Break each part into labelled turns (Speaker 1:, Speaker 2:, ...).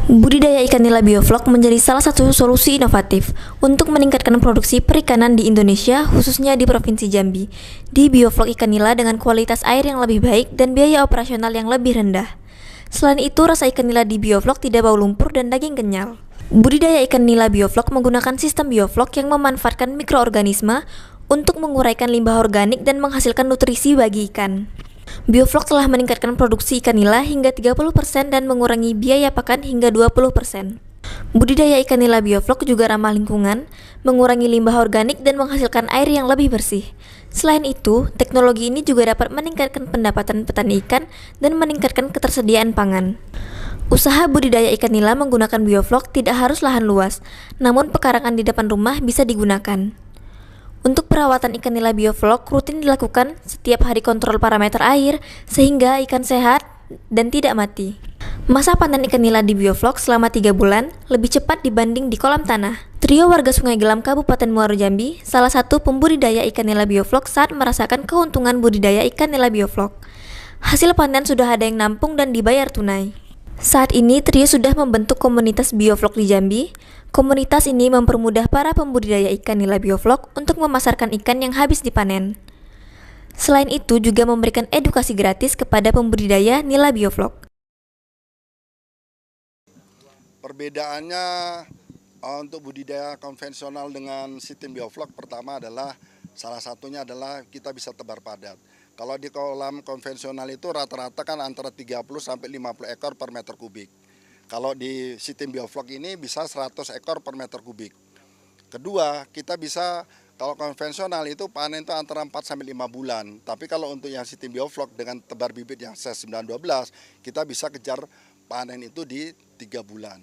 Speaker 1: Budidaya ikan nila bioflok menjadi salah satu solusi inovatif untuk meningkatkan produksi perikanan di Indonesia, khususnya di Provinsi Jambi. Di bioflok ikan nila dengan kualitas air yang lebih baik dan biaya operasional yang lebih rendah. Selain itu, rasa ikan nila di bioflok tidak bau lumpur dan daging kenyal. Budidaya ikan nila bioflok menggunakan sistem bioflok yang memanfaatkan mikroorganisme untuk menguraikan limbah organik dan menghasilkan nutrisi bagi ikan. Bioflok telah meningkatkan produksi ikan nila hingga 30% dan mengurangi biaya pakan hingga 20%. Budidaya ikan nila bioflok juga ramah lingkungan, mengurangi limbah organik dan menghasilkan air yang lebih bersih. Selain itu, teknologi ini juga dapat meningkatkan pendapatan petani ikan dan meningkatkan ketersediaan pangan. Usaha budidaya ikan nila menggunakan bioflok tidak harus lahan luas, namun pekarangan di depan rumah bisa digunakan. Untuk perawatan ikan nila bioflok rutin dilakukan setiap hari, kontrol parameter air sehingga ikan sehat dan tidak mati. Masa panen ikan nila di bioflok selama 3 bulan lebih cepat dibanding di kolam tanah. Trio warga Sungai Gelam Kabupaten Muaro Jambi, salah satu pembudidaya ikan nila bioflok saat merasakan keuntungan budidaya ikan nila bioflok. Hasil panen sudah ada yang nampung dan dibayar tunai. Saat ini trio sudah membentuk komunitas bioflok di Jambi. Komunitas ini mempermudah para pembudidaya ikan nila bioflok untuk memasarkan ikan yang habis dipanen. Selain itu juga memberikan edukasi gratis kepada pembudidaya nila bioflok.
Speaker 2: Perbedaannya untuk budidaya konvensional dengan sistem bioflok, pertama adalah salah satunya adalah kita bisa tebar padat. Kalau di kolam konvensional itu rata-rata kan antara 30 sampai 50 ekor per meter kubik. Kalau di sistem bioflok ini bisa 100 ekor per meter kubik. Kedua, kita bisa, kalau konvensional itu panen itu antara 4 sampai 5 bulan. Tapi kalau untuk yang sistem bioflok dengan tebar bibit yang ses 912, kita bisa kejar panen itu di 3 bulan.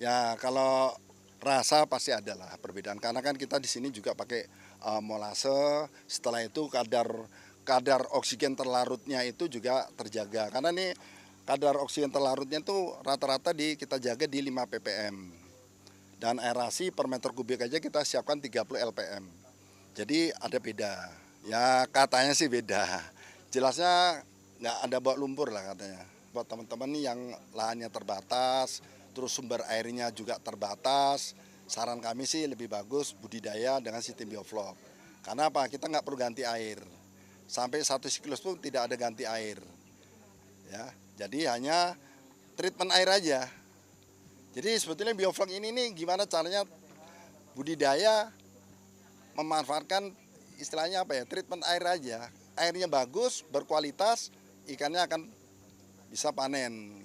Speaker 2: Ya kalau rasa pasti ada lah perbedaan, karena kan kita di sini juga pakai molase. Setelah itu kadar oksigen terlarutnya itu juga terjaga, karena nih kadar oksigen terlarutnya itu rata-rata kita jaga di 5 ppm, dan aerasi per meter kubik aja kita siapkan 30 lpm. Jadi ada beda, ya katanya sih beda, jelasnya nggak ada bau lumpur lah katanya. Buat teman-teman nih yang lahannya terbatas, terus sumber airnya juga terbatas, saran kami sih lebih bagus budidaya dengan sistem bioflok. Karena apa? Kita nggak perlu ganti air. Sampai 1 siklus pun tidak ada ganti air. Ya, jadi hanya treatment air aja. Jadi sebetulnya bioflok ini nih gimana caranya budidaya memanfaatkan istilahnya apa ya? Treatment air aja. Airnya bagus, berkualitas, ikannya akan bisa panen.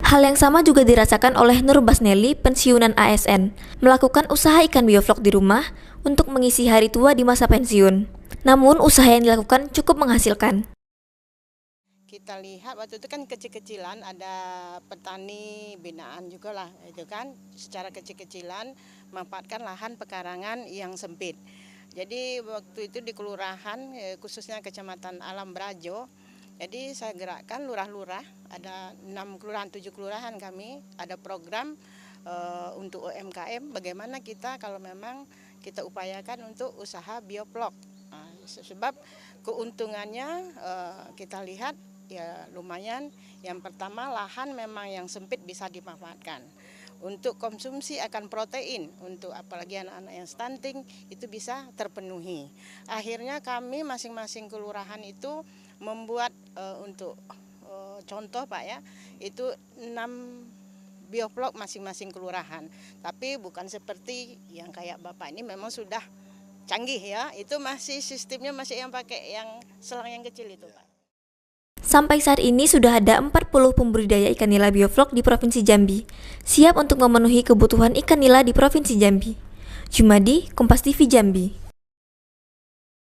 Speaker 1: Hal yang sama juga dirasakan oleh Nur Basneli, pensiunan ASN, melakukan usaha ikan bioflok di rumah untuk mengisi hari tua di masa pensiun. Namun usaha yang dilakukan cukup menghasilkan.
Speaker 3: Kita lihat waktu itu kan kecil-kecilan, ada petani binaan juga lah, itu kan secara kecil-kecilan memanfaatkan lahan pekarangan yang sempit. Jadi waktu itu di kelurahan, khususnya Kecamatan Alam Brajo, jadi saya gerakkan lurah-lurah, ada 6 kelurahan, 7 kelurahan kami, ada program untuk UMKM, bagaimana kita kalau memang kita upayakan untuk usaha bioflok. Nah, sebab keuntungannya kita lihat ya lumayan. Yang pertama, lahan memang yang sempit bisa dimanfaatkan untuk konsumsi akan protein, untuk apalagi anak-anak yang stunting itu bisa terpenuhi. Akhirnya kami masing-masing kelurahan itu membuat untuk contoh Pak ya, itu 6 bioflok masing-masing kelurahan. Tapi bukan seperti yang kayak Bapak ini, memang sudah canggih ya, itu masih sistemnya masih yang pakai yang selang yang kecil itu Pak.
Speaker 1: Sampai saat ini sudah ada 40 pembudidaya ikan nila bioflok di Provinsi Jambi, siap untuk memenuhi kebutuhan ikan nila di Provinsi Jambi. Jumadi, Kompas TV Jambi.